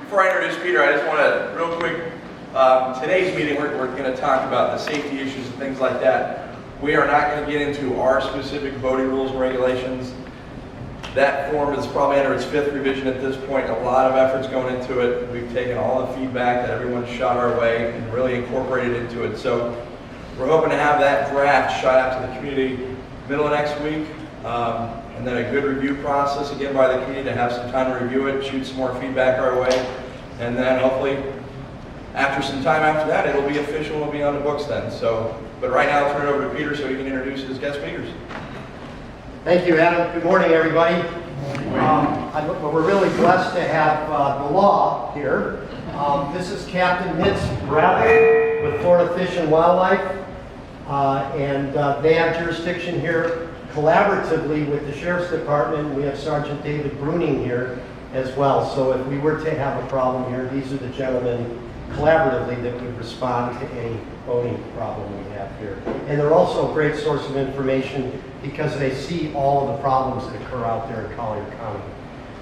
Before I introduce Peter, I just want to, real quick, today's meeting, we're going to talk about the safety issues and things like that. We are not going to get into our specific boating rules and regulations. That form is probably under its 5th revision at this point. A lot of effort's going into it. We've taken all the feedback that everyone shot our way and really incorporated into it. So we're hoping to have that draft shot out to the community middle of next week. And then a good review process again by the community to have some time to review it, shoot some more feedback our way. And then hopefully after some time after that, it'll be official, it'll be on the books then. So, but right now I'll turn it over to Peter so he can introduce his guest speakers. Thank you, Adam. Good morning, everybody. We're really blessed to have the law here. This is Captain Mitch Bradley with Florida Fish and Wildlife, and they have jurisdiction here collaboratively with the Sheriff's Department. We have Sergeant David Bruning here as well. So if we were to have a problem here, these are the gentlemen collaboratively that would respond to any boating problem we have here. And they're also a great source of information because they see all of the problems that occur out there in Collier County.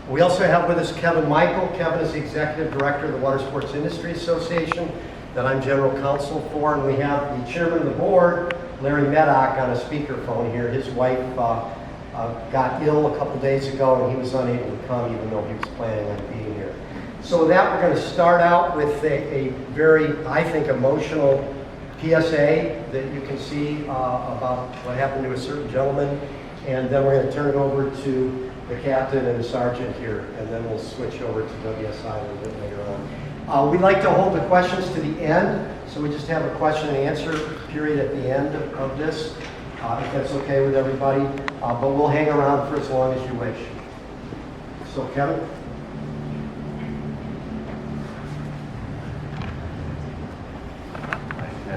We also have with us Kevin Michael. Kevin is the Executive Director of the Water Sports Industry Association that I'm General Counsel for. And we have the Chairman of the Board, Larry Meddock, on a speakerphone here. His wife got ill a couple days ago and he was unable to come even though he was planning on being here. So with that, we're going to start out with a very, I think, emotional PSA that you can see about what happened to a certain gentleman, and then we're going to turn it over to the captain and the sergeant here, and then we'll switch over to WSI a little bit later on. We'd like to hold the questions to the end, so we just have a question and answer period at the end of this, if that's okay with everybody, but we'll hang around for as long as you wish. So Kevin?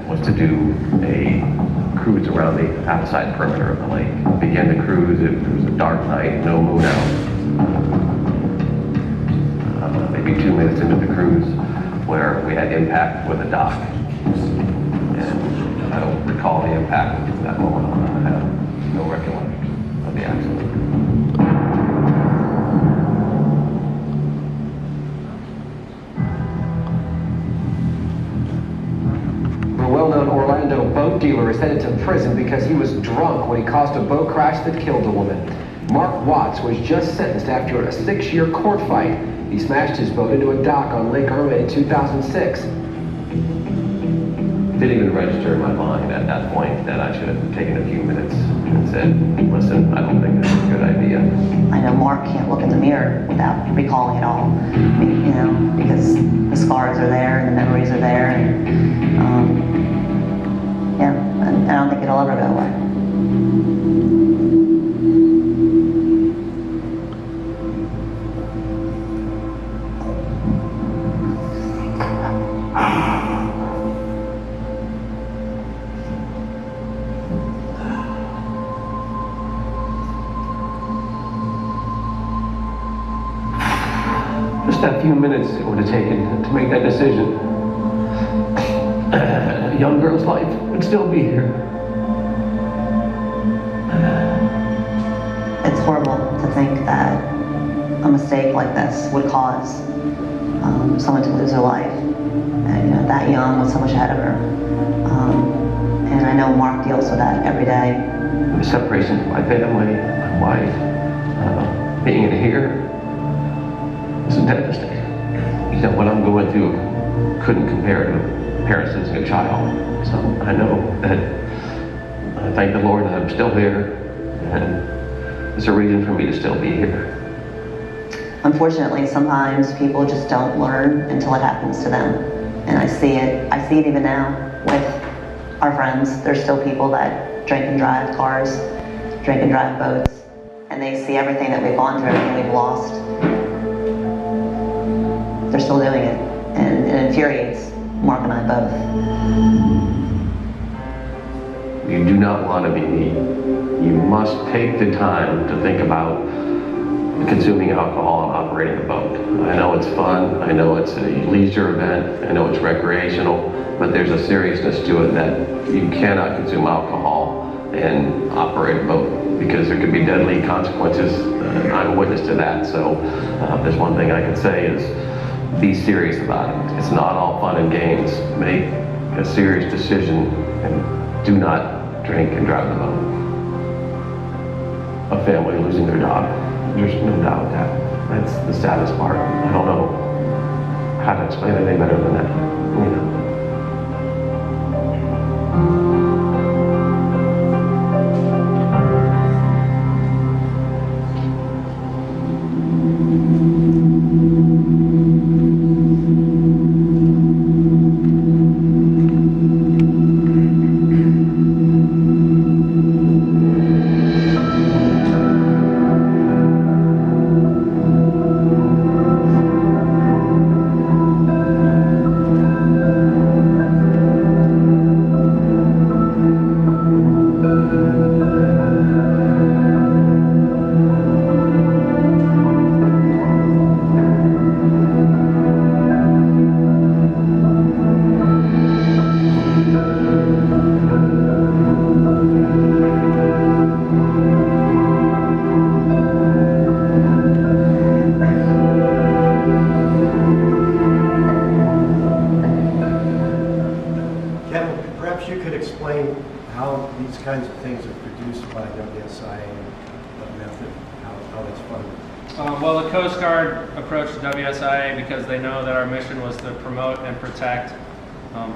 Was to do a cruise around the outside perimeter of the lake. Began the cruise, it was a dark night, no moon out. Maybe 2 minutes into the cruise where we had impact with a dock. And I don't recall the impact at that moment. I have no recollection of the accident. A well-known Orlando boat dealer is headed to prison because he was drunk when he caused a boat crash that killed a woman. Mark Watts was just sentenced after a 6-year court fight. He smashed his boat into a dock on Lake Irma in 2006. Didn't even register in my mind at that point that I should have taken a few minutes and said, listen, I don't think this is a good idea. I know Mark can't look in the mirror without recalling it all, you know, because the scars are there and the memories are there, and yeah, and I don't think it'll ever go away. Just a few minutes it would have taken to make that decision. A young girl's life would still be here. It's horrible to think that a mistake like this would cause someone to lose their life, and, you know, that young with so much ahead of her. And I know Mark deals with that every day. The separation from my family, my wife, being in here, it's devastating. You know, what I'm going through couldn't compare to parents losing a child. So I know that I thank the Lord that I'm still here, and there's a reason for me to still be here. Unfortunately, sometimes people just don't learn until it happens to them. And I see it even now with our friends. There's still people that drink and drive cars, drink and drive boats, and they see everything that we've gone through, everything we've lost. They're still doing it, and it infuriates Mark and I both. You do not want to be me. You must take the time to think about consuming alcohol and operating a boat. I know it's fun, I know it's a leisure event, I know it's recreational, but there's a seriousness to it that you cannot consume alcohol and operate a boat, because there could be deadly consequences. I'm a witness to that. So there's one thing I can say is be serious about it. It's not all fun and games. Make a serious decision and do not drink and drive the boat. A family losing their dog, there's no doubt that. That's the saddest part. I don't know how to explain it any better than that. You know. Perhaps you could explain how these kinds of things are produced by WSI and what method, how that's funded. Well, the Coast Guard approached WSIA because they know that our mission was to promote and protect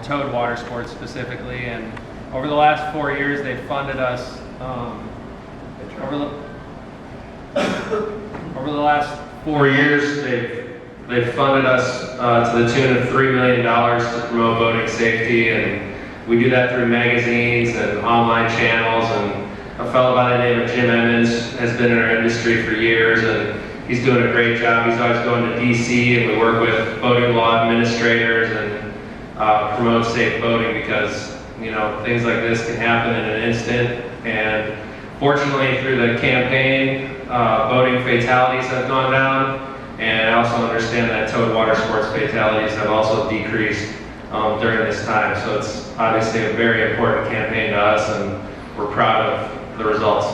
towed water sports specifically. And over the last 4 years, they've funded us. Over the last 4 years, they've funded us to the tune of $3 million to promote boating safety, and we do that through magazines and online channels. And a fellow by the name of Jim Emmons has been in our industry for years, and he's doing a great job. He's always going to DC, and we work with boating law administrators and promote safe boating, because things like this can happen in an instant. And fortunately, through the campaign, boating fatalities have gone down, and I also understand that towed water sports fatalities have also decreased during this time. So it's obviously a very important campaign to us, and we're proud of the results.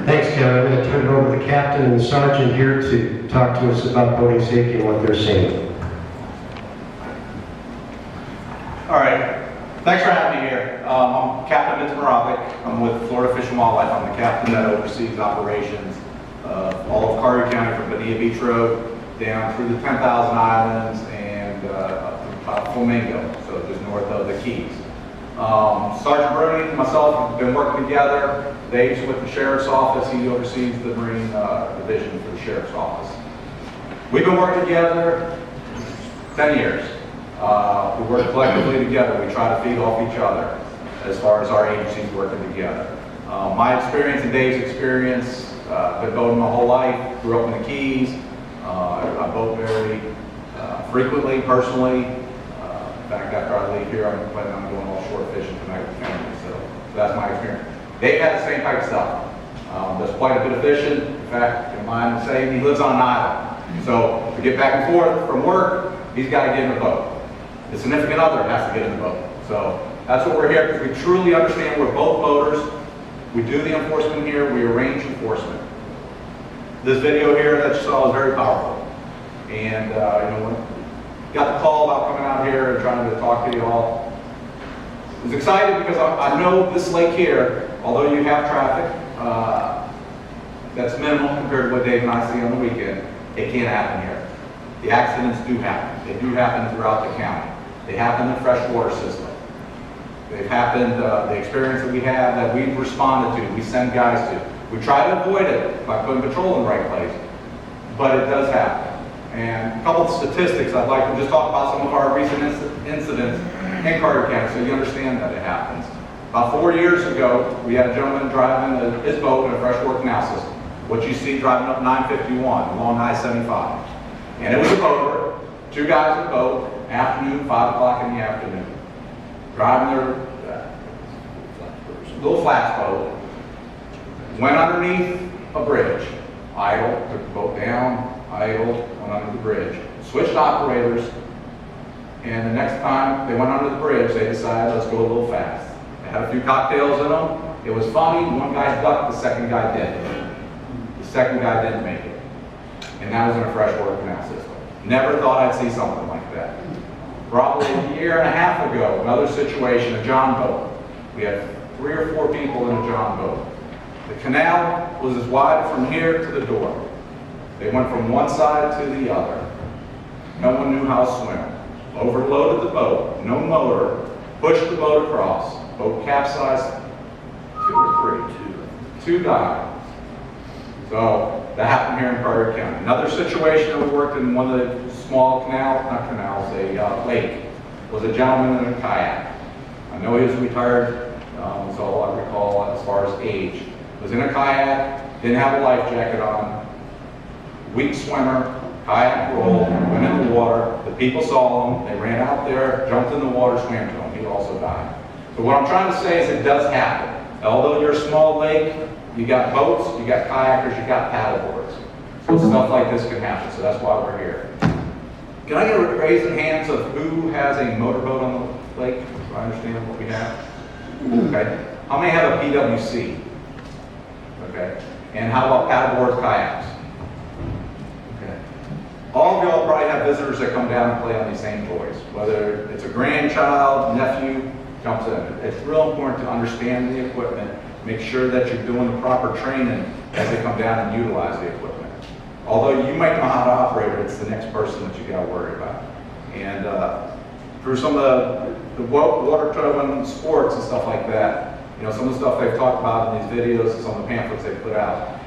Thanks, Kevin. I'm going to turn it over to the captain and the sergeant here to talk to us about boating safety and what they're seeing. All right. Thanks for having me here. I'm Captain Vince Moravik. I'm with Florida Fish and Wildlife. I'm the captain that oversees operations all of Carter County from Bonita Beach Road down through the 10,000 Islands and up to Flamingo, so just north of the Keys. Sergeant Bruni and myself have been working together. Dave's with the Sheriff's Office. He oversees the Marine Division for the Sheriff's Office. We've been working together 10 years. We work collectively together. We try to feed off each other as far as our agencies working together. My experience and Dave's experience, I've been boating my whole life, grew up in the Keys. I boat very frequently, personally. In fact, after I leave here, I'm planning on going offshore fishing tonight with the family. So that's my experience. Dave had the same type of stuff. Does quite a bit of fishing. In fact, in mind to say, he lives on an island. So to get back and forth from work, he's got to get in the boat. His significant other has to get in the boat. So that's what we're here, because we truly understand we're both boaters. We do the enforcement here. We arrange enforcement. This video here that you saw is very powerful. And got the call about coming out here and trying to talk to you all. I was excited because I know this lake here, although you have traffic, that's minimal compared to what Dave and I see on the weekend. It can't happen here. The accidents do happen. They do happen throughout the county. They happen in the freshwater system. They've happened, the experience that we have that we've responded to, we send guys to. We try to avoid it by putting patrol in the right place, but it does happen. And a couple of statistics, I'd like to just talk about some of our recent incidents in Carter County so you understand that it happens. About 4 years ago, we had a gentleman driving his boat in a freshwater canal system. What you see driving up 951 along I-75. And it was a boater, two guys in a boat, afternoon, 5 o'clock in the afternoon. Driving their little flats boat, went underneath a bridge, idle, took the boat down, idle, went under the bridge, switched operators, and the next time they went under the bridge, they decided, let's go a little fast. had a few cocktails in them. It was funny, one guy ducked, the second guy didn't. The second guy didn't make it. And that was in a freshwater canal system. Never thought I'd see something like that. Probably a year and a half ago, another situation, a John boat. We had 3 or 4 people in a John boat. The canal was as wide from here to the door. They went from one side to the other. No one knew how to swim. Overloaded the boat, no motor, pushed the boat across. Boat capsized, 2 or 3? 2 died. So that happened here in Prairie County. Another situation that we worked in one of the small not canals, a lake, was a gentleman in a kayak. I know he was retired, that's all I recall as far as age. Was in a kayak, didn't have a life jacket on, weak swimmer, kayak rolled, went in the water. The people saw him, they ran out there, jumped in the water, swam to him. He also died. So what I'm trying to say is it does happen. Although you're a small lake, you got boats, you got kayakers, you got paddleboards. So stuff like this can happen, so that's why we're here. Can I get a raise of hands of who has a motorboat on the lake, so I understand what we have? Okay. How many have a PWC? Okay. And how about paddleboard kayaks? Okay. All of y'all probably have visitors that come down and play on these same toys. Whether it's a grandchild, nephew, jumps in. It's real important to understand the equipment, make sure that you're doing the proper training as they come down and utilize the equipment. Although you might know how to operate it, it's the next person that you got to worry about. And through some of the water-driven sports and stuff like that, you know, some of the stuff they've talked about in these videos and some of the pamphlets they put out,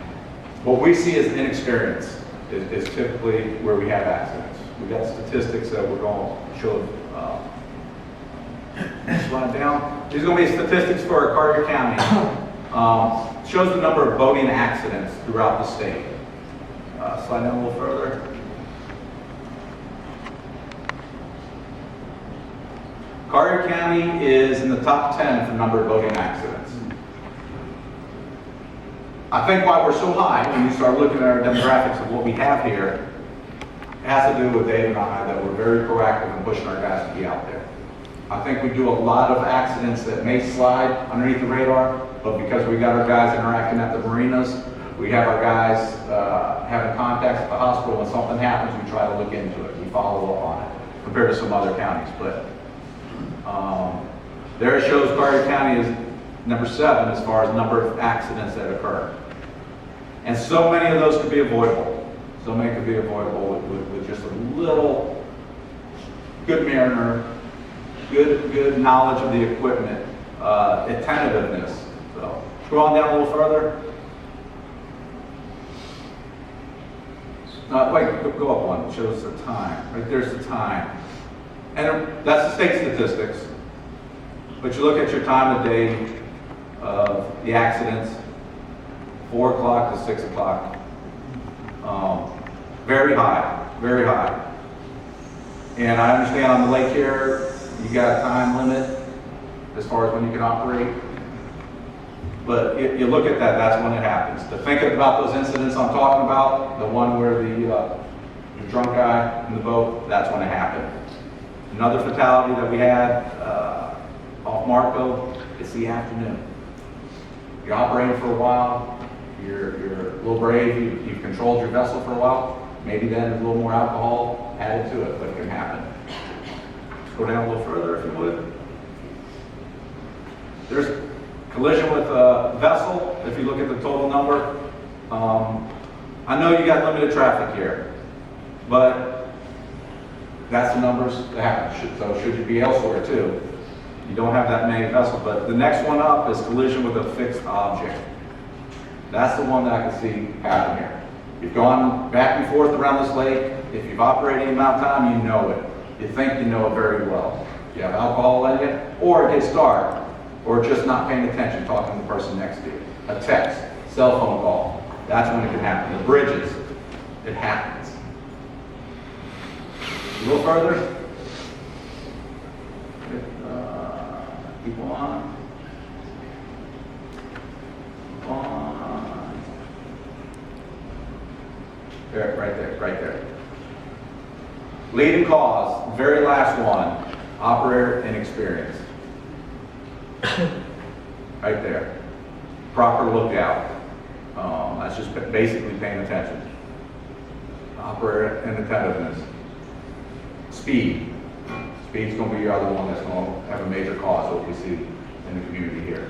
what we see as inexperience is typically where we have accidents. We got statistics that we're going to show. Slide down. These are going to be statistics for Carter County. Shows the number of boating accidents throughout the state. Slide down a little further. Carter County is in the top 10 for number of boating accidents. I think why we're so high, when you start looking at our demographics of what we have here, it has to do with Dave and I, that we're very proactive in pushing our guys to be out there. I think we do a lot of accidents that may slide underneath the radar, but because we got our guys interacting at the marinas, we have our guys having contacts at the hospital. When something happens, we try to look into it. We follow up on it, compared to some other counties. But there it shows Carter County is number 7 as far as number of accidents that occur. And so many of those could be avoidable. So many could be avoidable with just a little good mariner, good knowledge of the equipment, attentiveness. So scroll on down a little further. Wait, go up one. It shows the time. Right there's the time. And that's the state statistics. But you look at your time of day of the accidents, 4 o'clock to 6 o'clock. Very high, very high. And I understand on the lake here, you got a time limit as far as when you can operate. But if you look at that, that's when it happens. To think about those incidents I'm talking about, the one where the drunk guy in the boat, that's when it happened. Another fatality that we had off Marco, it's the afternoon. You're operating for a while, you're a little brave, you've controlled your vessel for a while, maybe then a little more alcohol added to it, but it can happen. Let's go down a little further if you would. There's collision with a vessel, if you look at the total number. I know you got limited traffic here, but that's the numbers that happen. So should you be elsewhere too, you don't have that many vessels. But the next one up is collision with a fixed object. That's the one that I can see happen here. You've gone back and forth around this lake. If you've operated any amount of time, you know it. You think you know it very well. You have alcohol in you, or it gets dark, or just not paying attention, talking to the person next to you. A text, cell phone call, that's when it can happen. The bridges, it happens. A little further. Keep on. Keep on. There, right there. Leading cause, very last one, operator inexperience. right there. Proper lookout. That's just basically paying attention. Operator and attentiveness. Speed. Speed's going to be your other one that's going to have a major cause, what we see in the community here.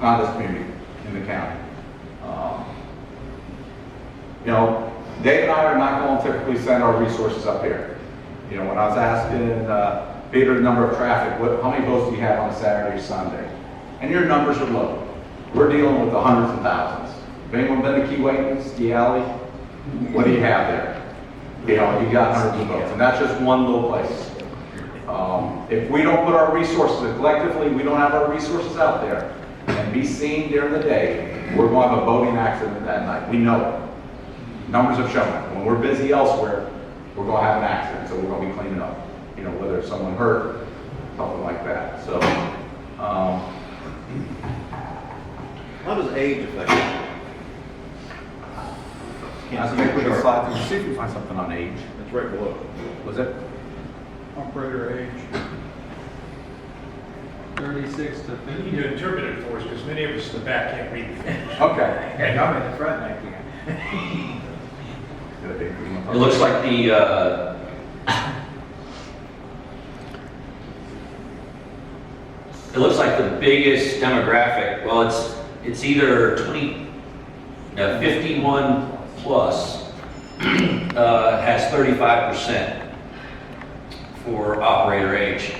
Not this community, in the county. You know, Dave and I are not going to typically send our resources up here. You know, when I was asking Peter the number of traffic, how many votes do you have on a Saturday or Sunday? And your numbers are low. We're dealing with the hundreds and thousands. Have anyone been to Key Wayne, Ski Alley? What do you have there? You know, you got hundreds of votes, and that's just one little place. If we don't put our resources, collectively, we don't have our resources out there and be seen during the day, we're going to have a boating accident that night. We know it. Numbers have shown it. When we're busy elsewhere, we're going to have an accident, so we're going to be cleaning up. You know, whether it's someone hurt, something like that. So, How does age affect it? I think we can slide through, see if we can find something on age. It's right below. Was it? Operator age. 36 to 50. You need to interpret it for us, because many of us in the back can't read the things. Okay. And I'm in the front, and I can't. It looks like the biggest demographic, well, it's either 51 plus has 35% for operator age.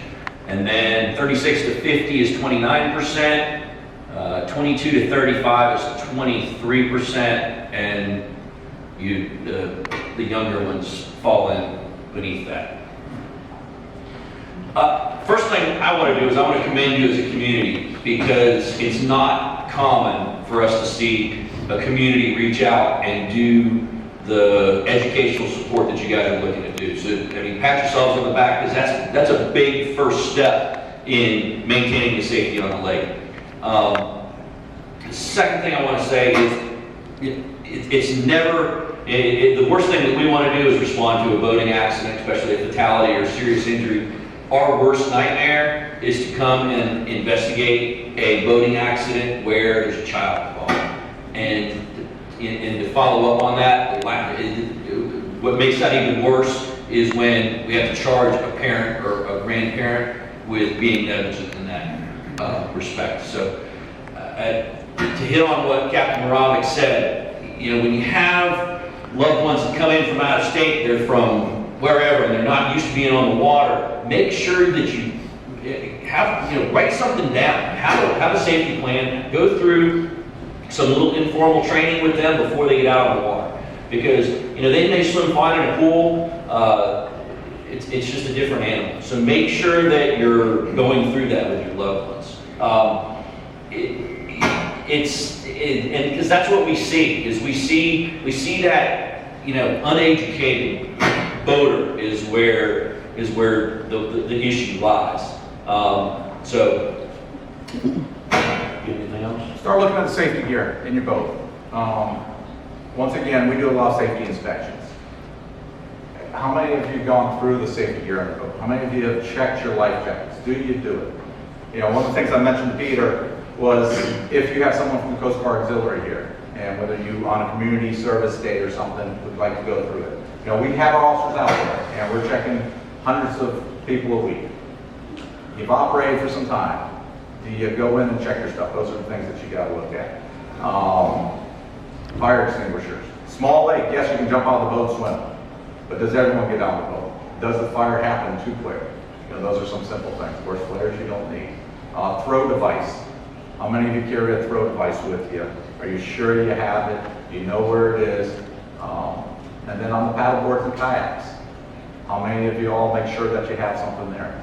And then 36 to 50 is 29%, 22 to 35 is 23%, and the younger ones fall in beneath that. First thing I want to do is I want to commend you as a community, because it's not common for us to see a community reach out and do the educational support that you guys are looking to do. So, I mean, pat yourselves on the back, because that's a big first step in maintaining the safety on the lake. The second thing I want to say is it's never, the worst thing that we want to do is respond to a boating accident, especially a fatality or serious injury. Our worst nightmare is to come and investigate a boating accident where there's a child involved. And to follow up on that, what makes that even worse is when we have to charge a parent or a grandparent with being negligent in that respect. So to hit on what Captain Moravec said, you know, when you have loved ones that come in from out of state, they're from wherever, and they're not used to being on the water, make sure that you have, you know, write something down, have a safety plan, go through some little informal training with them before they get out on the water. Because, you know, they may swim fine in a pool, it's just a different animal. So make sure that you're going through that with your loved ones. And because that's what we see, is we see that, you know, uneducated boater is where the issue lies. So, anything else? Start looking at the safety gear in your boat. Once again, we do a lot of safety inspections. How many of you have gone through the safety gear in the boat? How many of you have checked your life jackets? Do you do it? You know, one of the things I mentioned to Peter was if you have someone from the Coast Guard Auxiliary here, and whether you on a community service day or something would like to go through it. You know, we have our officers out there, and we're checking hundreds of people a week. You've operated for some time. Do you go in and check your stuff? Those are the things that you got to look at. Fire extinguishers. Small lake, yes, you can jump out of the boat, swim. But does everyone get on the boat? Does the fire happen too quick? You know, those are some simple things. Of course, flares you don't need. Throw device. How many of you carry a throw device with you? Are you sure you have it? Do you know where it is? And then on the paddle boards and kayaks, how many of you all make sure that you have something there?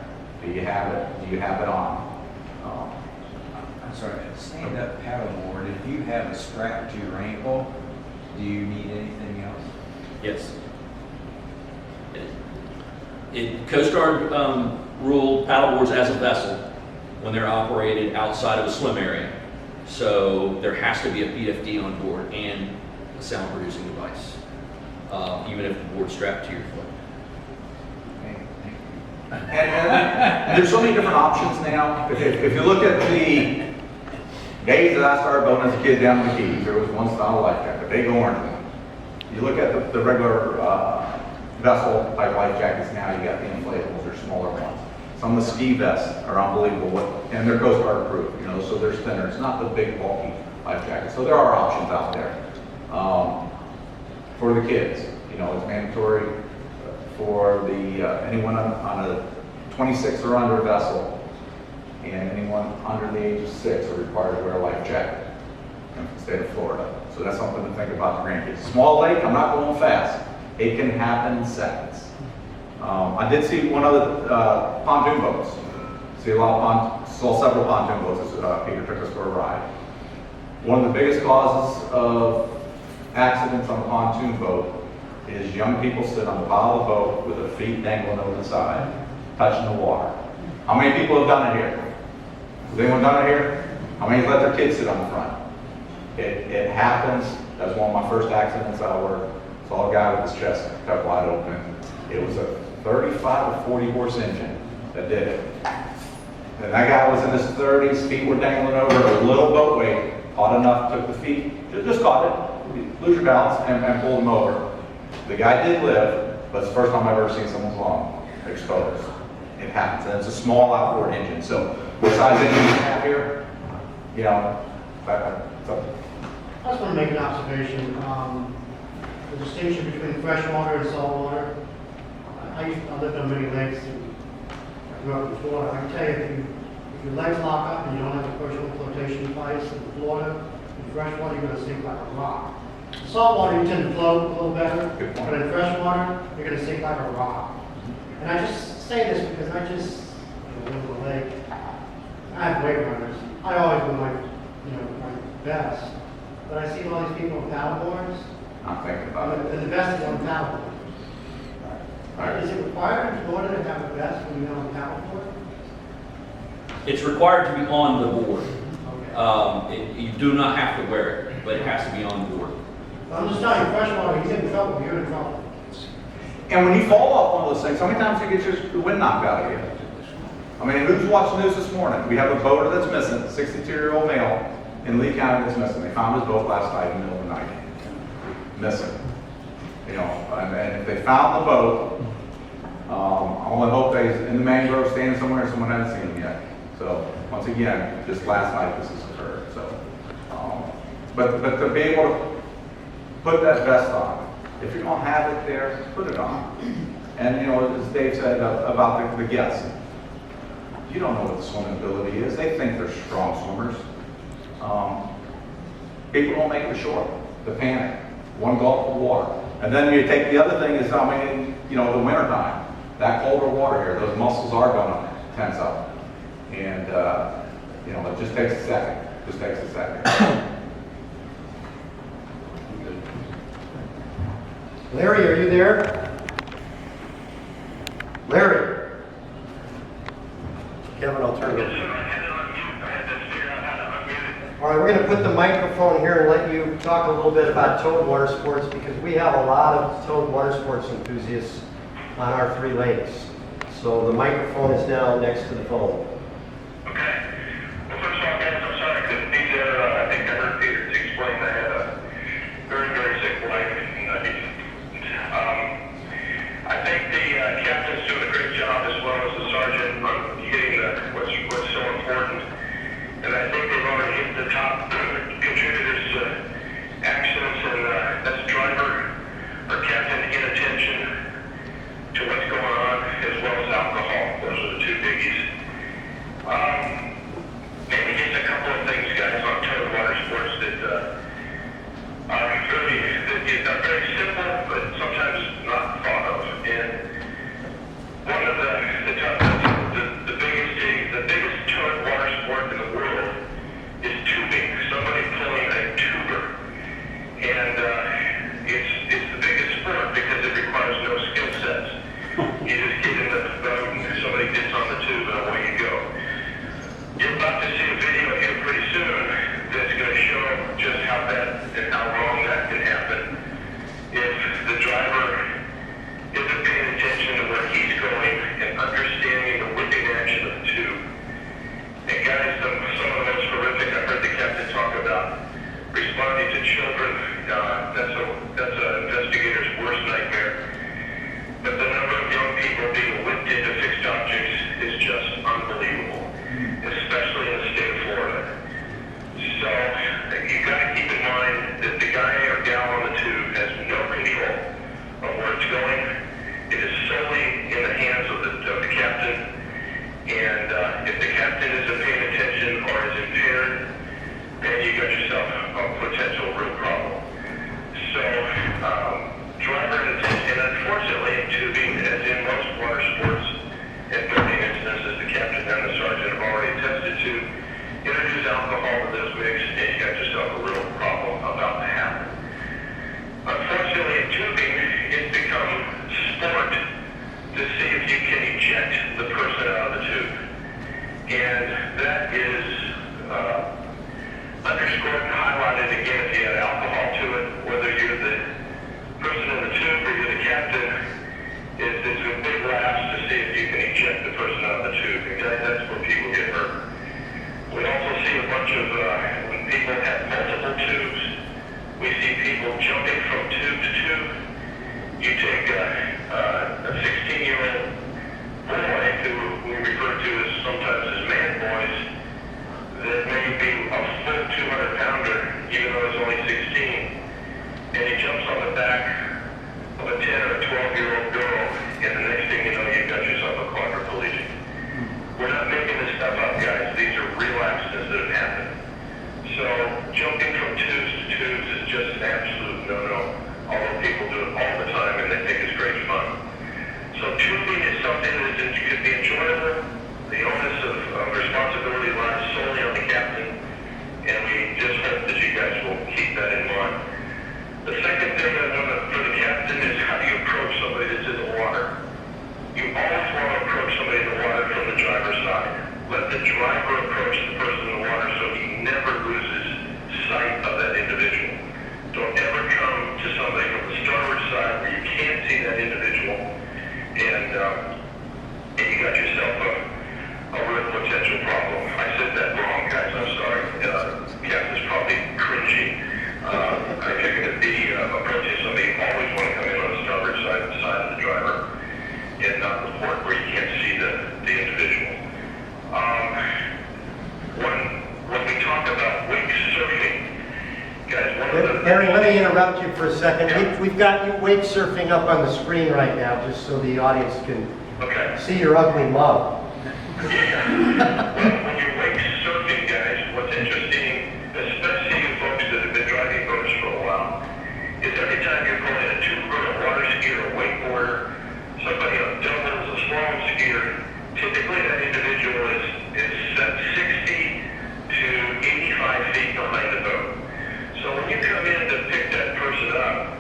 Do you have it? Do you have it on? I'm sorry, stand-up paddleboard, if you have a strap to your ankle, do you need anything else? Yes. Coast Guard rule paddleboards as a vessel when they're operated outside of a swim area. So there has to be a PFD on board and a sound producing device, even if the board's strapped to your foot. And there's so many different options now. If you look at Days that I started boating as a kid down in the Keys, there was one style of life jacket, big orange one. You look at the regular vessel type life jackets now, you got the inflatables, they're smaller ones. Some of the ski vests are unbelievable, and they're Coast Guard proof, you know, so they're thinner. It's not the big bulky life jackets. So there are options out there for the kids. You know, it's mandatory for the anyone on a 26 or under vessel, and anyone under the age of 6 are required to wear a life jacket in the state of Florida. So that's something to think about the grandkids. Small lake, I'm not going fast. It can happen in seconds. I did see one of the pontoon boats. Saw several pontoon boats as Peter took us for a ride. One of the biggest causes of accidents on a pontoon boat is young people sit on the bottom of the boat with their feet dangling over the side, touching the water. How many people have done it here? Has anyone done it here? How many let their kids sit on the front? It happens. That's one of my first accidents I worked. Saw a guy with his chest cut wide open. It was a 35 or 40 horse engine that did it. And that guy was in his 30s, feet were dangling over, a little boat weight, caught enough, took the feet, just caught it, lose your balance, and pulled him over. The guy did live, but it's the first time I've ever seen someone's lung exposed. It happens, and it's a small outboard engine. So what size engine you have here, you know, I just want to make an observation. The distinction between freshwater and saltwater. I lived on many lakes and I grew up in Florida. I can tell you, if your legs lock up and you don't have a personal flotation device in Florida, in freshwater, you're going to sink like a rock. In saltwater, you tend to float a little better, but in freshwater, you're going to sink like a rock. And I just say this because I just live in the lake. I have wake runners. I always do my best. But I see all these people on paddleboards. I'm thinking about it. And the best is on paddleboard. Is it required in Florida to have a vest when you're on paddleboard? It's required to be on the board. Okay. You do not have to wear it, but it has to be on the board. I'm just telling you, freshwater, you get in trouble, you're in trouble. And when you fall off one of those things, how many times do you get your wind knocked out of you? I mean, who's watching the news this morning? We have a boater that's missing, a 62-year-old male in Lee County that's missing. They found his boat last night in the middle of the night. Missing. You know, and if they found the boat, I only hope they're in the mangrove standing somewhere and someone hasn't seen them yet. So, once again, just last night this has occurred. So, but to be able to put that vest on, if you don't have it there, put it on. And you know, as Dave said about the guests, you don't know what the swimming ability is. They think they're strong swimmers. People don't make it ashore. They panic. One gulp of water. And then you take the other thing is, I mean, you know, the wintertime, that colder water here, those muscles are going to tense up. And, you know, it just takes a second. Just takes a second. Larry, are you there? Larry? Kevin, I'll turn it over. All right, we're going to put the microphone here and let you talk a little bit about towed water sports because we have a lot of towed water sports enthusiasts on our 3 lakes. So the microphone is now next to the phone. Okay. Well, first of all, guys, I'm sorry I couldn't be there. I think I heard Peter explain I had a very, very sick wife. I think the captain's doing a great job as well as the sergeant on getting what's so important. And I think they've already hit the top contributors to accidents, and that's driver or captain inattention to what's going on, as well as alcohol. Those are the 2 biggies. And that is underscored and highlighted again if you add alcohol to it, whether you're the person in the tube or you're the captain. It's a big laughs to see if you can eject the person out of the tube. And that's where people get hurt. We also see a bunch of, when people have multiple tubes, we see people jumping from tube to tube. You take a 16-year-old boy, who we refer to as sometimes as man boys, that may be a full 200-pounder, even though he's only 16, and he jumps on the back of a 10 or a 12-year-old girl, and the next thing you know, you've got yourself a quadriplegic. We're not making this stuff up, guys. These are real accidents that have happened. So jumping from tubes to tubes is just an absolute no-no. Although people do it all the time and they think it's great fun. So tubing is something that could be enjoyable. The onus of responsibility lies solely on the captain, and we just hope that you guys will keep that in mind. The second thing I want to for the captain is how do you approach somebody that's in the water? You always want to approach somebody in the water from the driver's side. Let the driver approach the person in the water so he never loses sight of that individual. Don't ever come to somebody from the starboard side where you can't see that individual, and you got yourself a real potential problem. I said that wrong, guys. I'm sorry. Captain's probably cringy. I figured that approaching somebody, you always want to come in on the starboard side of the driver, and not the port where you can't see the individual. When we talk about wake surfing, guys, one of the... Aaron, let me interrupt you for a second. We've got you wake surfing up on the screen right now, just so the audience can see your ugly mug. When you're wake surfing, guys, what's interesting, especially you folks that have been driving boats for a while, is every time you're going in a tuber, a water skier, a wakeboarder, somebody on doubles, a slalom skier, typically that individual is set 60 to 85 feet behind the boat. So when you come in to pick that person up,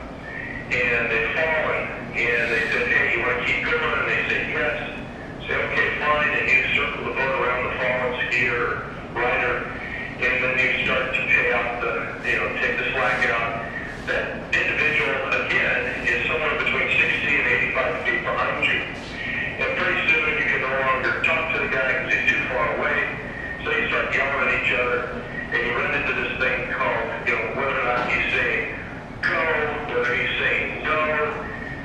and they've fallen, and they said, hey, you want to keep going? And they say, yes. Say, okay, fine, and you circle the boat around the fallen skier or rider, and then you start to pay out take the slack out. That individual, again, is somewhere between 60 and 85 feet behind you. And pretty soon you can no longer talk to the guy because he's too far away. So you start yelling at each other, and you run into this thing called, whether or not he's saying go, whether he's saying no.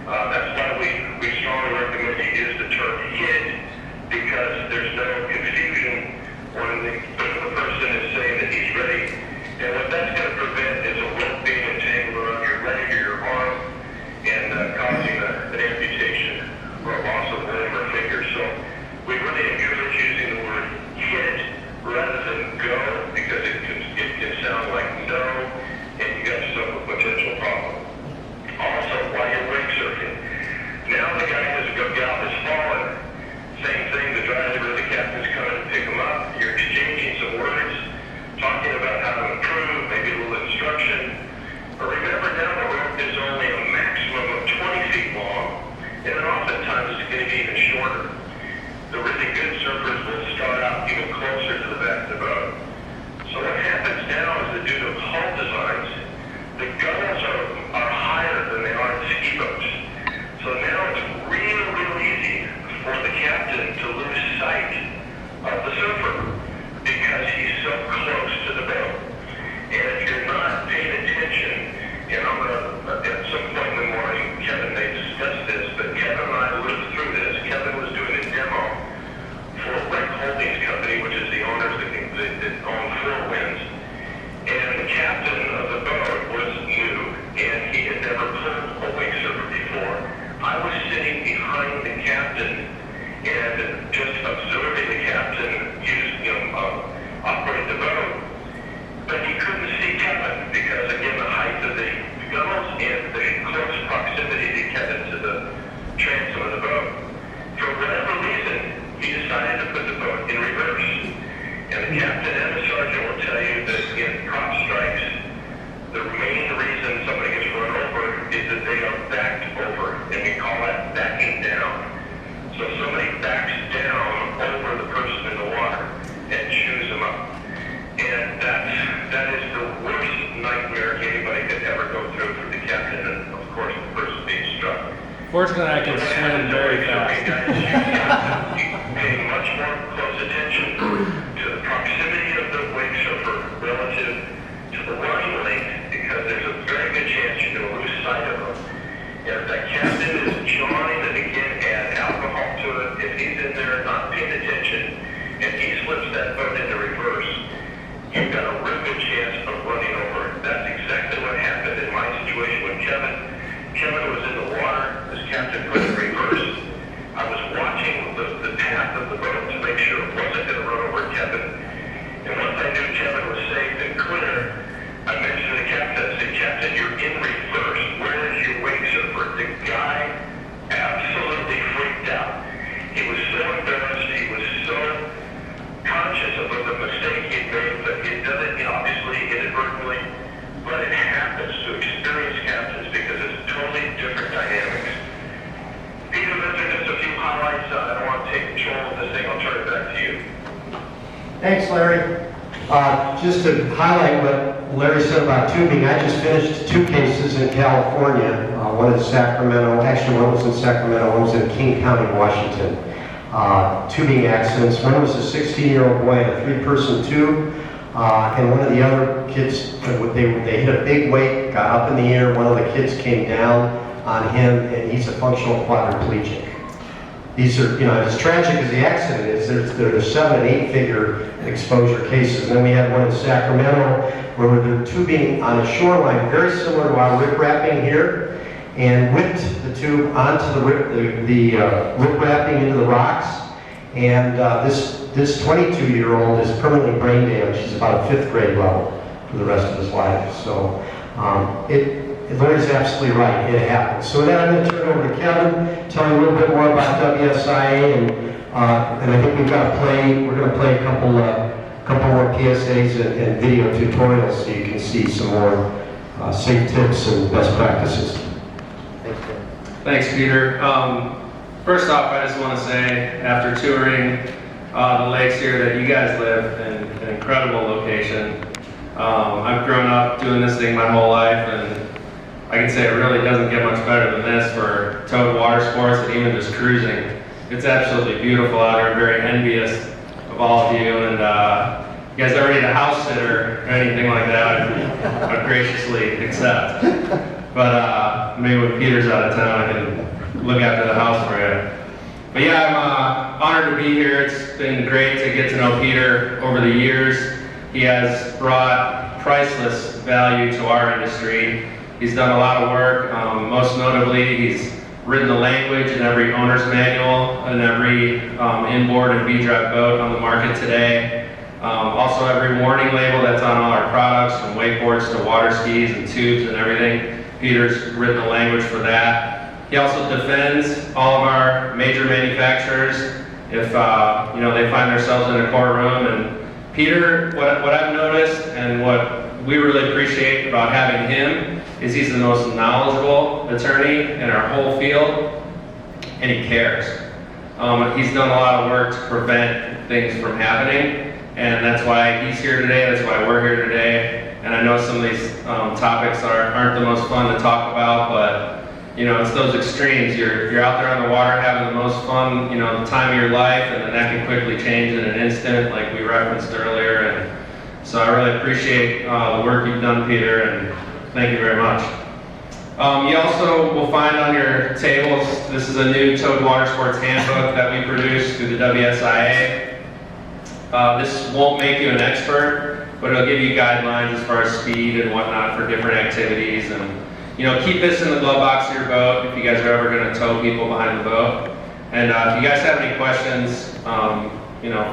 That's why we strongly recommend you use the term hit, because there's no confusion when the person is saying that he's ready. And what that's going to prevent is a rope being entangled around your leg or your arm and causing an amputation or a loss of limb or finger. So we really encourage using the word hit rather than go, because it can sound like no, and you got yourself a potential problem. Also, while you're wake surfing, now the guy has has fallen. Same thing, the driver or the captain's coming to pick him up. You're exchanging some words, talking about how to improve, maybe a little instruction. But remember, now the rope is only a maximum of 20 feet long, and then oftentimes it's going to be even shorter. The really good surfers will start out even closer to the back of the boat. So what happens now is that due to hull designs, the gunnels are higher than they are in ski boats. So now it's real easy for the captain to lose sight of the surfer because he's so close to the boat. And if you're not paying attention, and I'm going to, at some point in the morning, Kevin may discuss this, but Kevin and I lived through this. Kevin was doing a demo for Wreck Holdings Company, which is the owners that own Four Winds. And the captain of the boat was new, and he had never pulled a wake surfer before. I was sitting behind the captain and just observing the captain operate the boat. But he couldn't see Kevin because, again, the height of the gunnels and the close proximity to Kevin to the transom of the boat. For whatever reason, he decided to put the boat in reverse. And the captain and the sergeant will tell you that in prop strikes, the main reason somebody gets run over is that they are backed over, and we call that backing down. So if somebody backs Fortunately, I can swim very fast. Paying much more close attention to the proximity of the wake surfer relative to the running length, because there's a very good chance you're going to lose sight of them. And if that captain is jawing and again add alcohol to it, if he's in there not paying attention and he slips that boat into reverse, you've got a real good chance of running over it. That's exactly what happened in my situation with Kevin. Kevin was in the water, this captain put in reverse. I was watching the path of the boat to make sure it wasn't going to run over Kevin. And once I knew Kevin was safe and clear, I mentioned to the captain, I said, Captain, you're in reverse. Where is your wake surfer? The guy absolutely freaked out. He was so embarrassed. He was so conscious of the mistake he had made, but he had done it, obviously, inadvertently. But it happens to experienced captains because it's totally different dynamics. Peter, those are just a few highlights. I don't want to take control of this thing. I'll turn it back to you. Thanks, Larry. Just to highlight what Larry said about tubing, I just finished 2 cases in California. One in Sacramento, actually one was in Sacramento, one was in King County, Washington. Tubing accidents. One was a 16-year-old boy in a 3-person tube, and one of the other kids, they hit a big wake, got up in the air, one of the kids came down on him, and he's a functional quadriplegic. These are, as tragic as the accident is, there's 7- and 8-figure exposure cases. And then we had one in Sacramento where they're tubing on a shoreline very similar to our rip wrapping here, and whipped the tube onto the rip wrapping into the rocks. And this 22-year-old is permanently brain damaged. He's about a 5th grade level for the rest of his life. So Larry's absolutely right. It happens. So with that, I'm going to turn it over to Kevin, tell you a little bit more about WSIA, and I think we've got to play. We're going to play a couple more PSAs and video tutorials so you can see some more safe tips and best practices. Thanks, Kevin. Thanks, Peter. First off, I just want to say, after touring the lakes here, that you guys live in an incredible location. I've grown up doing this thing my whole life, and I can say it really doesn't get much better than this for towed water sports and even just cruising. It's absolutely beautiful out here. I'm very envious of all of you, and you guys ever need a house sitter or anything like that, I'd graciously accept. But maybe when Peter's out of town, I can look after the house for you. But yeah, I'm honored to be here. It's been great to get to know Peter over the years. He has brought priceless value to our industry. He's done a lot of work. Most notably, he's written the language in every owner's manual and every inboard and V-drive boat on the market today. Also, every warning label that's on all our products, from wakeboards to water skis and tubes and everything. Peter's written the language for that. He also defends all of our major manufacturers if they find themselves in a courtroom. And Peter, what I've noticed and what we really appreciate about having him is he's the most knowledgeable attorney in our whole field, and he cares. He's done a lot of work to prevent things from happening, and that's why he's here today, that's why we're here today. And I know some of these topics aren't the most fun to talk about, but it's those extremes. You're out there on the water having the most fun, the time of your life, and then that can quickly change in an instant, like we referenced earlier. And so I really appreciate the work you've done, Peter, and thank you very much. You also will find on your tables, this is a new towed water sports handbook that we produced through the WSIA. This won't make you an expert, but it'll give you guidelines as far as speed and whatnot for different activities. And keep this in the glove box of your boat if you guys are ever going to tow people behind the boat. And if you guys have any questions,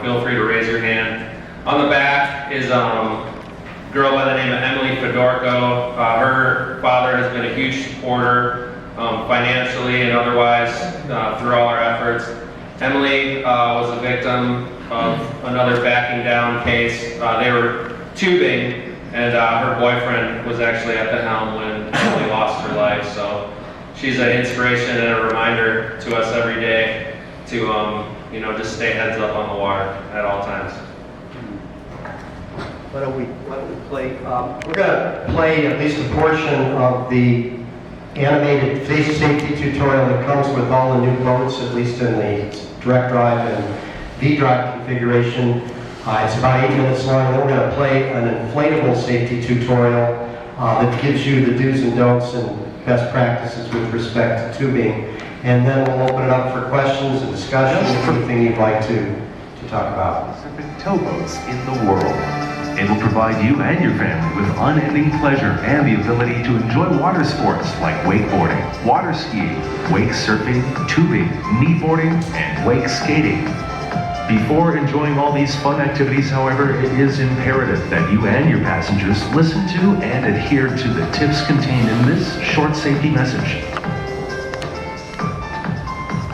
feel free to raise your hand. On the back is girl by the name of Emily Fedorko. Her father has been a huge supporter financially and otherwise through all our efforts. Emily was a victim of another backing down case. They were tubing, and her boyfriend was actually at the helm when Emily lost her life. So she's an inspiration and a reminder to us every day to just stay heads up on the water at all times. Why don't we play? We're going to play at least a portion of the animated safety tutorial that comes with all the new boats, at least in the direct drive and V-drive configuration. It's about 8 minutes long. Then we're going to play an inflatable safety tutorial that gives you the do's and don'ts and best practices with respect to tubing. And then we'll open it up for questions and discussion, anything you'd like to talk about. Towboats in the world. It will provide you and your family with unending pleasure and the ability to enjoy water sports like wakeboarding, water skiing, wake surfing, tubing, kneeboarding, and wake skating. Before enjoying all these fun activities, however, it is imperative that you and your passengers listen to and adhere to the tips contained in this short safety message.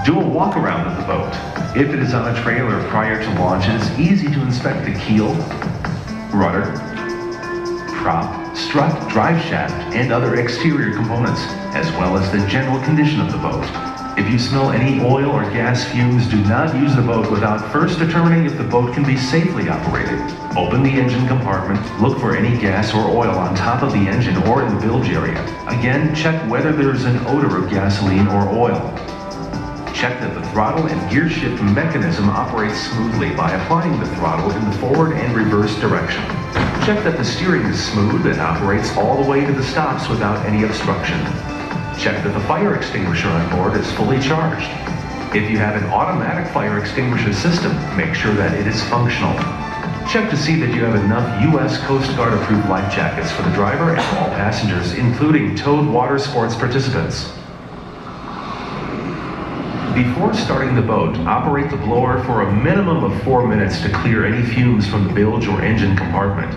Do a walk around of the boat. If it is on a trailer prior to launch, it is easy to inspect the keel, rudder, prop, strut, drive shaft, and other exterior components, as well as the general condition of the boat. If you smell any oil or gas fumes, do not use the boat without first determining if the boat can be safely operated. Open the engine compartment, look for any gas or oil on top of the engine or in the bilge area. Again, check whether there is an odor of gasoline or oil. Check that the throttle and gear shift mechanism operates smoothly by applying the throttle in the forward and reverse direction. Check that the steering is smooth and operates all the way to the stops without any obstruction. Check that the fire extinguisher on board is fully charged. If you have an automatic fire extinguisher system, make sure that it is functional. Check to see that you have enough U.S. Coast Guard approved life jackets for the driver and all passengers, including towed water sports participants. Before starting the boat, operate the blower for a minimum of 4 minutes to clear any fumes from the bilge or engine compartment.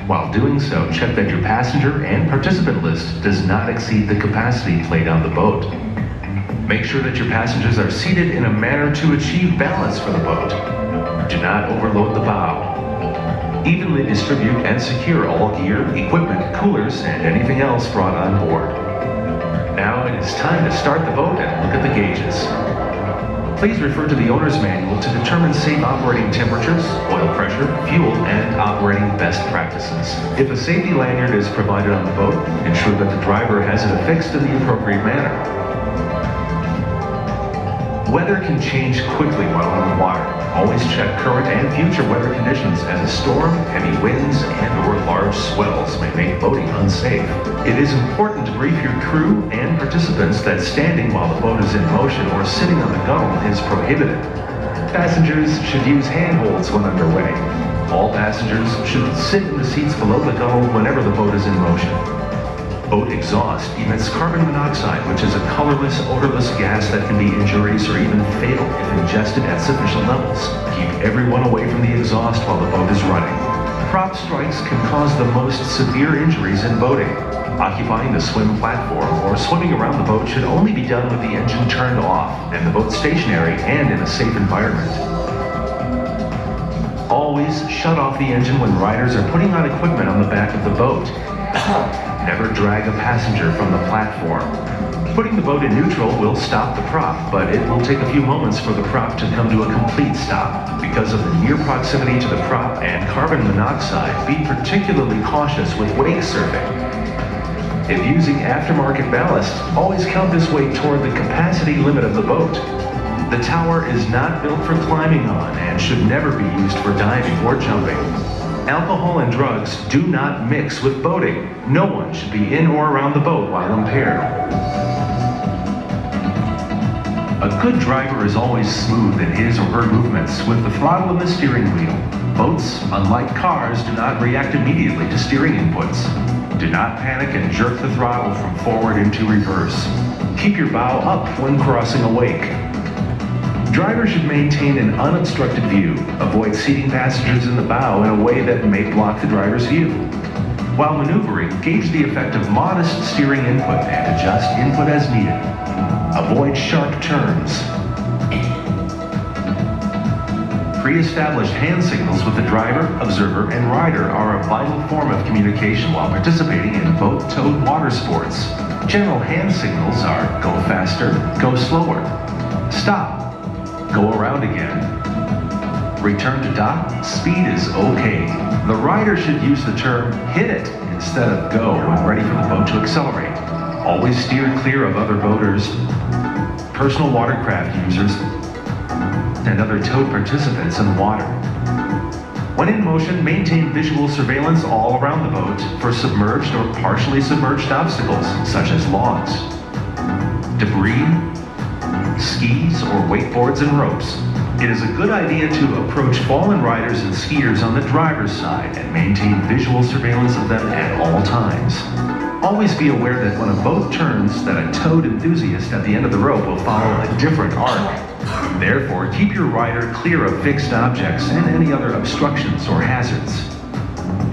While doing so, check that your passenger and participant list does not exceed the capacity laid on the boat. Make sure that your passengers are seated in a manner to achieve balance for the boat. Do not overload the bow. Evenly distribute and secure all gear, equipment, coolers, and anything else brought on board. Now it is time to start the boat and look at the gauges. Please refer to the owner's manual to determine safe operating temperatures, oil pressure, fuel, and operating best practices. If a safety lanyard is provided on the boat, ensure that the driver has it affixed in the appropriate manner. Weather can change quickly while on the water. Always check current and future weather conditions, as a storm, heavy winds, and/or large swells may make boating unsafe. It is important to brief your crew and participants that standing while the boat is in motion or sitting on the gunnel is prohibited. Passengers should use handholds when underway. All passengers should sit in the seats below the gunnel whenever the boat is in motion. Boat exhaust emits carbon monoxide, which is a colorless, odorless gas that can be injurious or even fatal if ingested at sufficient levels. Keep everyone away from the exhaust while the boat is running. Prop strikes can cause the most severe injuries in boating. Occupying the swim platform or swimming around the boat should only be done with the engine turned off and the boat stationary and in a safe environment. Always shut off the engine when riders are putting on equipment on the back of the boat. Never drag a passenger from the platform. Putting the boat in neutral will stop the prop, but it will take a few moments for the prop to come to a complete stop. Because of the near proximity to the prop and carbon monoxide, be particularly cautious with wake surfing. If using aftermarket ballast, always count this weight toward the capacity limit of the boat. The tower is not built for climbing on and should never be used for diving or jumping. Alcohol and drugs do not mix with boating. No one should be in or around the boat while impaired. A good driver is always smooth in his or her movements with the throttle and the steering wheel. Boats, unlike cars, do not react immediately to steering inputs. Do not panic and jerk the throttle from forward into reverse. Keep your bow up when crossing a wake. Drivers should maintain an unobstructed view. Avoid seating passengers in the bow in a way that may block the driver's view. While maneuvering, gauge the effect of modest steering input and adjust input as needed. Avoid sharp turns. Pre-established hand signals with the driver, observer, and rider are a vital form of communication while participating in boat-towed water sports. General hand signals are go faster, go slower, stop, go around again. Return to dock, speed is okay. The rider should use the term hit it instead of go when ready for the boat to accelerate. Always steer clear of other boaters, personal watercraft users, and other towed participants in the water. When in motion, maintain visual surveillance all around the boat for submerged or partially submerged obstacles, such as logs, debris, skis, or wakeboards and ropes. It is a good idea to approach fallen riders and skiers on the driver's side and maintain visual surveillance of them at all times. Always be aware that when a boat turns, that a towed enthusiast at the end of the rope will follow a different arc. Therefore, keep your rider clear of fixed objects and any other obstructions or hazards.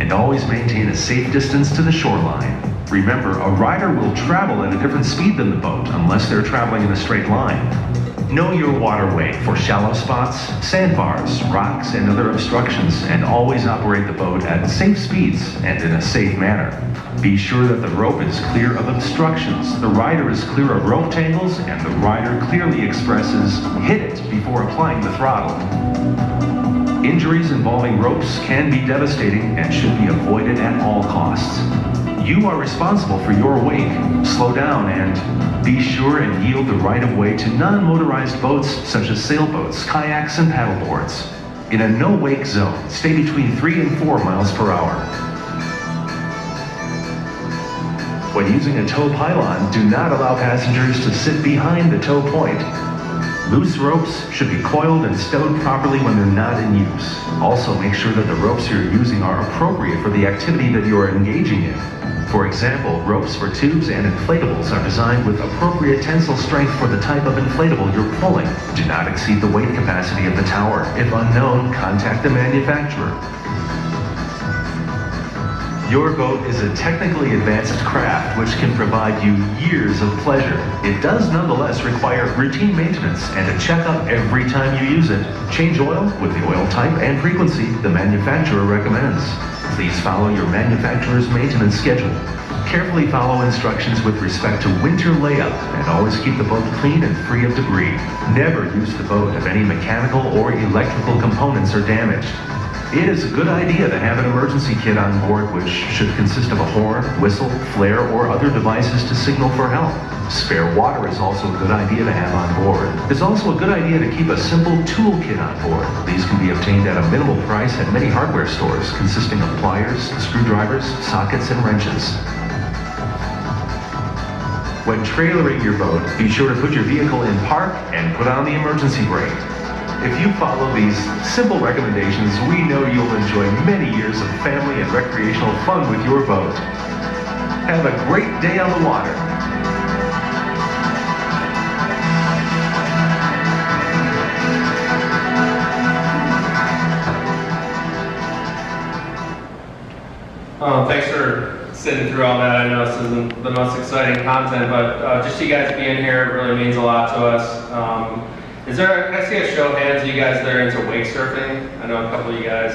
And always maintain a safe distance to the shoreline. Remember, a rider will travel at a different speed than the boat unless they're traveling in a straight line. Know your waterway for shallow spots, sandbars, rocks, and other obstructions, and always operate the boat at safe speeds and in a safe manner. Be sure that the rope is clear of obstructions, the rider is clear of rope tangles, and the rider clearly expresses, "hit it," before applying the throttle. Injuries involving ropes can be devastating and should be avoided at all costs. You are responsible for your wake. Slow down and be sure and yield the right of way to non-motorized boats such as sailboats, kayaks, and paddleboards. In a no-wake zone, stay between 3 and 4 miles per hour. When using a tow pylon, do not allow passengers to sit behind the tow point. Loose ropes should be coiled and stowed properly when they're not in use. Also, make sure that the ropes you're using are appropriate for the activity that you are engaging in. For example, ropes for tubes and inflatables are designed with appropriate tensile strength for the type of inflatable you're pulling. Do not exceed the weight capacity of the tower. If unknown, contact the manufacturer. Your boat is a technically advanced craft which can provide you years of pleasure. It does nonetheless require routine maintenance and a checkup every time you use it. Change oil with the oil type and frequency the manufacturer recommends. Please follow your manufacturer's maintenance schedule. Carefully follow instructions with respect to winter layup and always keep the boat clean and free of debris. Never use the boat if any mechanical or electrical components are damaged. It is a good idea to have an emergency kit on board which should consist of a horn, whistle, flare, or other devices to signal for help. Spare water is also a good idea to have on board. It's also a good idea to keep a simple toolkit on board. These can be obtained at a minimal price at many hardware stores, consisting of pliers, screwdrivers, sockets, and wrenches. When trailering your boat, be sure to put your vehicle in park and put on the emergency brake. If you follow these simple recommendations, we know you'll enjoy many years of family and recreational fun with your boat. Have a great day on the water. Thanks for sitting through all that. I know this isn't the most exciting content, but just you guys being here really means a lot to us. Can I see a show of hands of you guys that are into wake surfing? I know a couple of you guys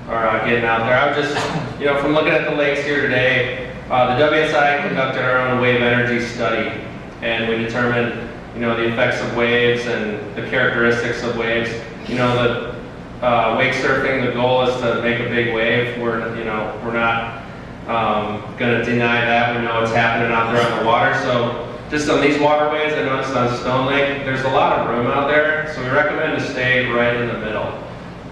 are getting out there. I'm just, from looking at the lakes here today, the WSI conducted our own wave energy study, and we determined, the effects of waves and the characteristics of waves. Wake surfing, the goal is to make a big wave. We're not going to deny that. We know what's happening out there on the water. So just on these waterways, I noticed on Stone Lake, there's a lot of room out there. So we recommend to stay right in the middle,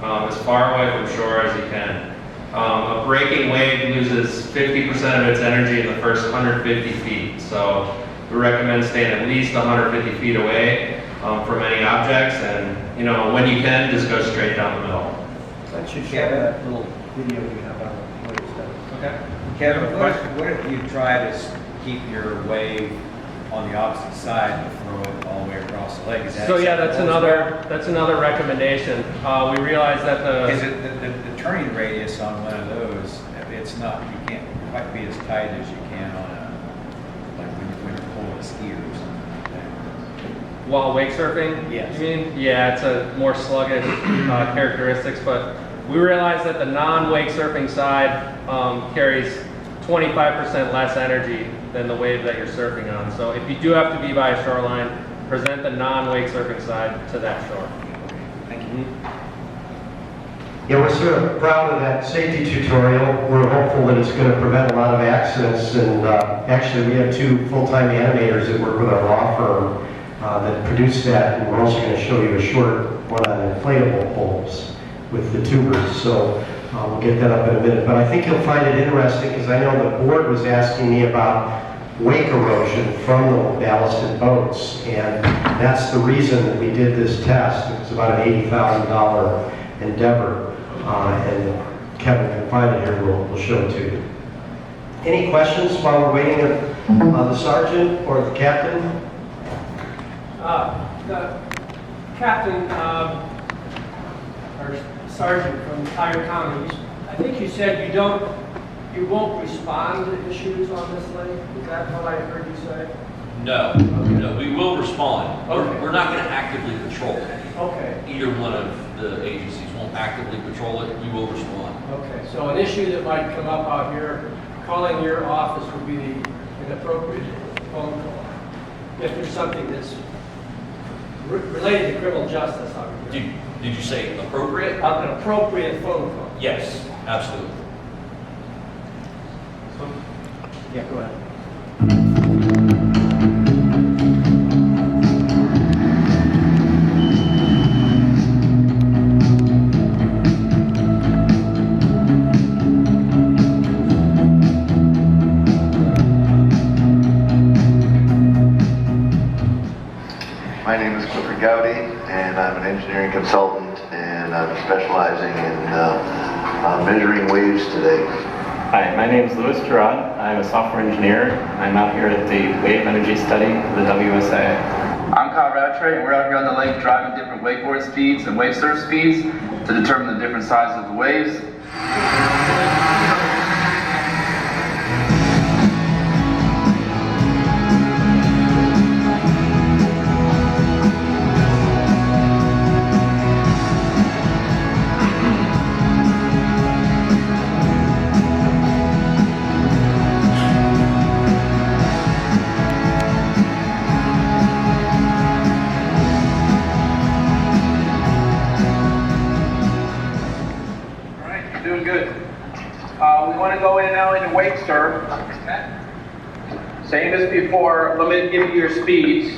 as far away from shore as you can. A breaking wave loses 50% of its energy in the first 150 feet. So we recommend staying at least 150 feet away from any objects, and when you can, just go straight down the middle. That should show that little video we have on the wave stuff. Okay. Kevin, what if you try to keep your wave on the opposite side and throw it all the way across the lake? So yeah, that's another recommendation. We realize that Because the turning radius on one of those, it's not, you can't quite be as tight as you can on like when you're pulling a ski or something. While wake surfing? Yes. You mean? Yeah, it's a more sluggish characteristics, but we realize that the non-wake surfing side carries 25% less energy than the wave that you're surfing on. So if you do have to be by a shoreline, present the non-wake surfing side to that shore. Thank you. Yeah, we're sort of proud of that safety tutorial. We're hopeful that it's going to prevent a lot of accidents, and actually we have 2 full-time animators that work with our law firm that produce that, and we're also going to show you a short one on inflatable poles with the tubers, so we'll get that up in a minute. But I think you'll find it interesting because I know the board was asking me about wake erosion from the ballasted boats, and that's the reason that we did this test. It was about an $80,000 endeavor. And Kevin can find it here, we'll show it to you. Any questions while we're waiting on the sergeant or the captain? The captain, or sergeant from Tyre County, I think you said you won't respond to issues on this lake? Is that what I heard you say? No, no, we will respond. Okay. We're not going to actively patrol it. Okay. Either one of the agencies won't actively patrol it. We will respond. Okay, so an issue that might come up out here, calling your office would be an appropriate phone call. If there's something that's related to criminal justice out here. Did you say appropriate? An appropriate phone call. Yes, absolutely. Yeah, go ahead. My name is Clifford Gowdy, and I'm an engineering consultant, and I'm specializing in measuring waves today. Hi, my name is Louis Gerard. I'm a software engineer. I'm out here at the Wave Energy Study of the WSA. I'm Kyle Rattray, and we're out here on the lake driving different wakeboard speeds and wave surf speeds to determine the different sizes of the waves. Doing good. We want to go in now into wake surf. Same as before, limited give you your speeds.